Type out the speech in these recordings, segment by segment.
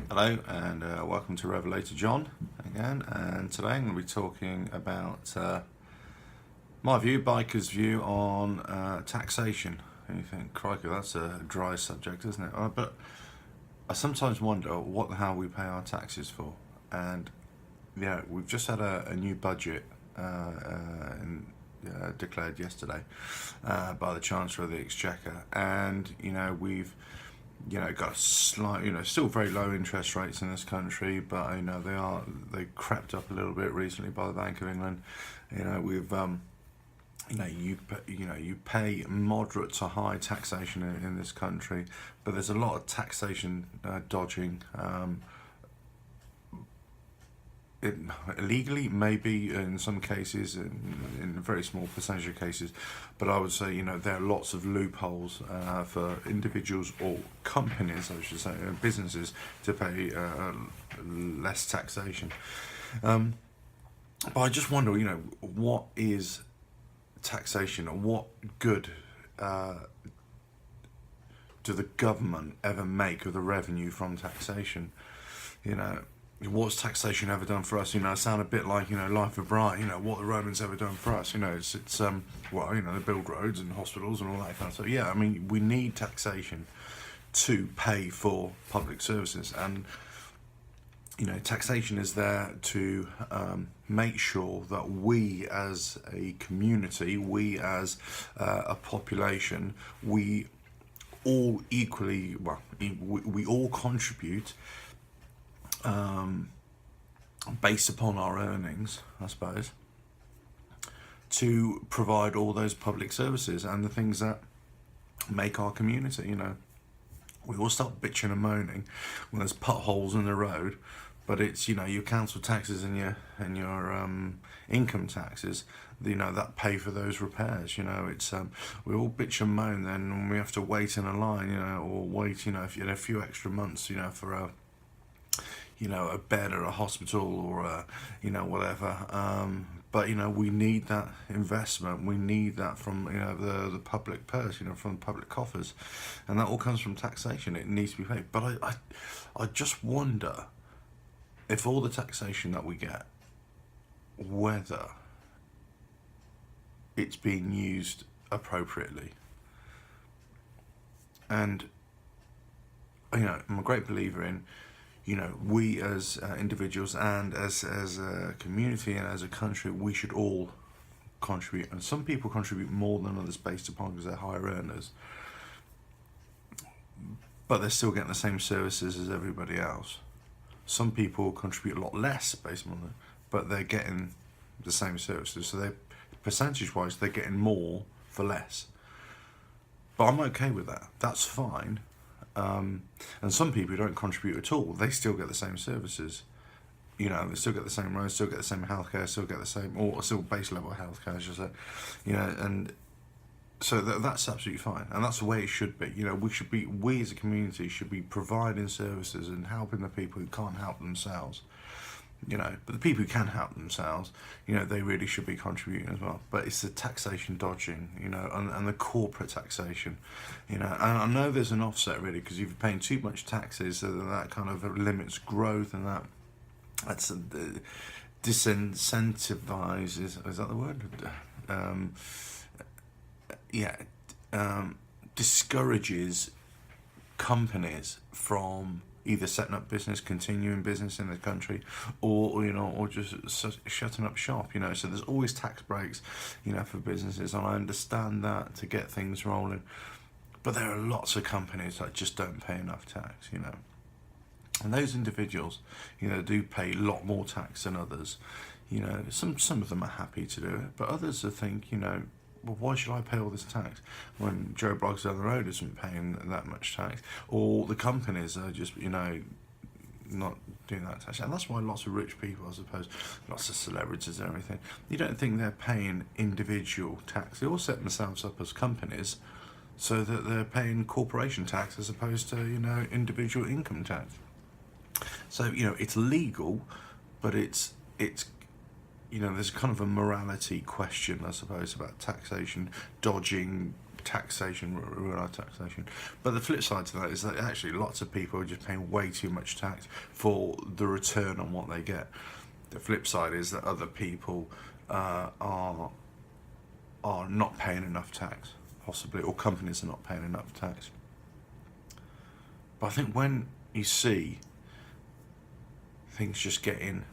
Hello and welcome to Revelator John again, and today I'm going to be talking about my view, biker's view on taxation. And you think, crikey, that's a dry subject, isn't it? But I sometimes wonder what the hell we pay our taxes for. And we've just had a new budget declared yesterday by the Chancellor of the Exchequer, and we've got slight, still very low interest rates in this country, but they crept up a little bit recently by the Bank of England. We've you pay moderate to high taxation in this country, but there's a lot of taxation dodging. Illegally, maybe in some cases, in a very small percentage of cases, but I would say there are lots of loopholes for individuals or companies, I should say, businesses to pay less taxation. But I just wonder, what is taxation, and what good do the government ever make of the revenue from taxation? What's taxation ever done for us? I sound a bit like, Life of Brian, what the Romans ever done for us. It's they build roads and hospitals and all that kind of stuff. Yeah, I mean, we need taxation to pay for public services, and taxation is there to make sure that we as a community, we as a population, we all equally, we all contribute based upon our earnings, I suppose, to provide all those public services and the things that make our community. We all start bitching and moaning when there's potholes in the road, but it's your council taxes and your income taxes, that pay for those repairs. It's we all bitch and moan then when we have to wait in a line, or wait a few extra months, for a bed or a hospital or whatever. But we need that investment. We need that from the public purse, from the public coffers, and that all comes from taxation. It needs to be paid. But I just wonder if all the taxation that we get, whether it's being used appropriately. And I'm a great believer in, we as individuals and as a community and as a country, we should all contribute. And some people contribute more than others based upon because they're higher earners, but they're still getting the same services as everybody else. Some people contribute a lot less based on that, but they're getting the same services. So they, percentage-wise, they're getting more for less. But I'm okay with that. That's fine. And some people who don't contribute at all, they still get the same services. They still get the same roads, still get the same healthcare, still get the same, or still base level healthcare, I should say. And so that's absolutely fine, and that's the way it should be. We as a community should be providing services and helping the people who can't help themselves. But the people who can help themselves, they really should be contributing as well. But it's the taxation dodging, and the corporate taxation, and I know there's an offset really, because if you're paying too much taxes, so that kind of limits growth, and that's disincentivizes, is that the word? Discourages companies from either setting up business, continuing business in the country, or just shutting up shop. So there's always tax breaks, for businesses, and I understand that to get things rolling. But there are lots of companies that just don't pay enough tax, and those individuals, do pay a lot more tax than others. Some of them are happy to do it, but others I think, well, why should I pay all this tax when Joe Bloggs down the road isn't paying that much tax, or the companies are just not doing that tax? And that's why lots of rich people, I suppose, lots of celebrities and everything, you don't think they're paying individual tax. They all set themselves up as companies so that they're paying corporation tax as opposed to individual income tax. So it's legal, but it's there's kind of a morality question, I suppose, about taxation dodging taxation, real taxation. But the flip side to that is that actually lots of people are just paying way too much tax for the return on what they get. The flip side is that other people are not paying enough tax, possibly, or companies are not paying enough tax. But I think when you see things just getting,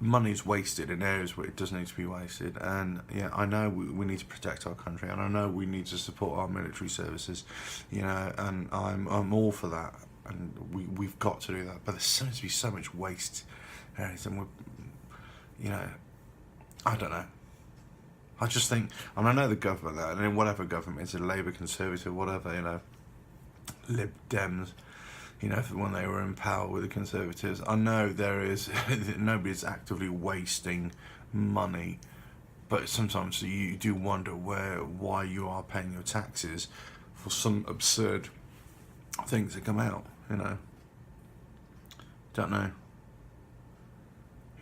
money's wasted in areas where it doesn't need to be wasted, and yeah, I know we need to protect our country, and I know we need to support our military services, you know, and I'm all for that, and we've got to do that. But there seems to be so much waste, and everything. You know, I don't know. I just think, and I know the government, and in whatever government, it's a Labour, Conservative, whatever, you know, Lib Dems, you know, when they were in power with the Conservatives, I know there is, nobody's actively wasting money, but sometimes you do wonder why you are paying your taxes for some absurd things that come out, you know. Don't know.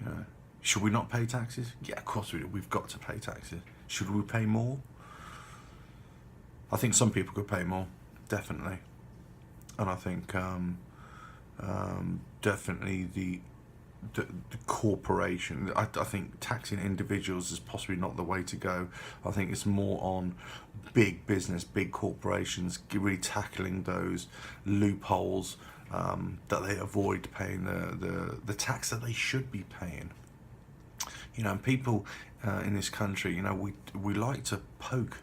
You know, should we not pay taxes? Yeah, of course we do. We've got to pay taxes. Should we pay more? I think some people could pay more, definitely. And I think definitely the corporation, I think taxing individuals is possibly not the way to go. I think it's more on big business, big corporations, really tackling those loopholes that they avoid paying the tax that they should be paying. You know, and people in this country, you know, we like to poke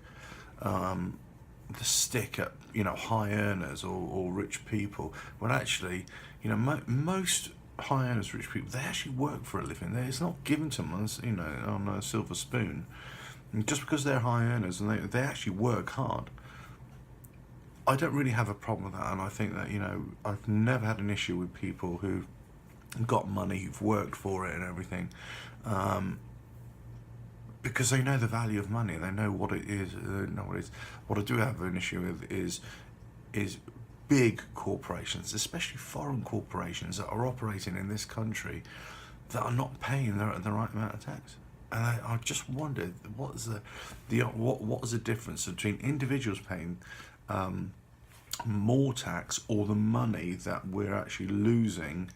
the stick at, you know, high earners or rich people, when actually, you know, most high earners, rich people, they actually work for a living. It's not given to them, you know, on a silver spoon. And just because they're high earners and they actually work hard, I don't really have a problem with that. And I think that, you know, I've never had an issue with people who've got money, who've worked for it and everything, because they know the value of money, they know what it is, they know what it is. What I do have an issue with is big corporations, especially foreign corporations that are operating in this country, that are not paying the right amount of tax. And I just wondered, what is the difference between individuals paying more tax, or the money that we're actually losing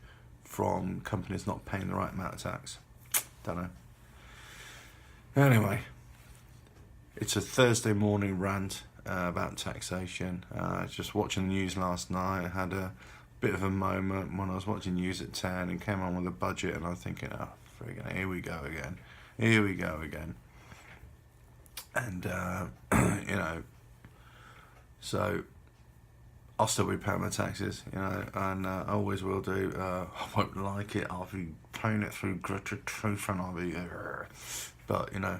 from companies not paying the right amount of tax? Don't know. Anyway, it's a Thursday morning rant about taxation. Just watching the news last night, I had a bit of a moment when I was watching news at 10 and came on with a budget, and I was thinking, oh, friggin', here we go again. And, you know, so I'll still be paying my taxes, you know, and I always will do. I won't like it, I'll be paying it through gritted truth, and I'll be, but, you know,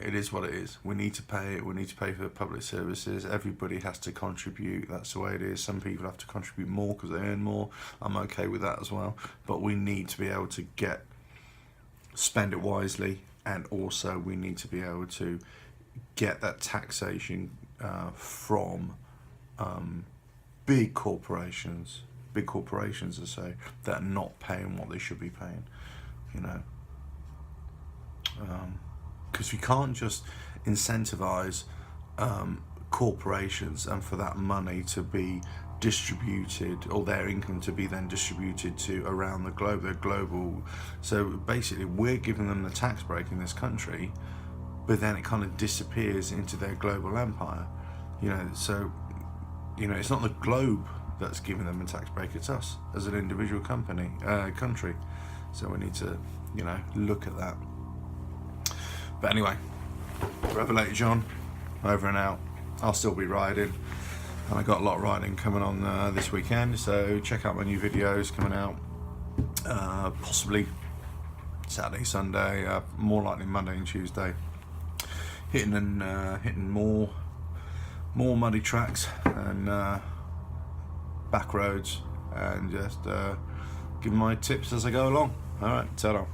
it is what it is. We need to pay it. We need to pay for public services. Everybody has to contribute. That's the way it is. Some people have to contribute more because they earn more. I'm okay with that as well. But we need to be able to spend it wisely, and also we need to be able to get that taxation from big corporations, I say, that are not paying what they should be paying, you know. Because we can't just incentivize corporations and for that money to be distributed, or their income to be then distributed to around the globe. They're global. So basically we're giving them the tax break in this country, but then it kind of disappears into their global empire, you know. So, you know, it's not the globe that's giving them a tax break, it's us as an individual country. So we need to, you know, look at that. But anyway, Revelator John, over and out. I'll still be riding, and I got a lot of riding coming on this weekend, so check out my new videos coming out, possibly Saturday, Sunday, more likely Monday and Tuesday, hitting more muddy tracks and back roads, and just giving my tips as I go along. Alright, ta-ra.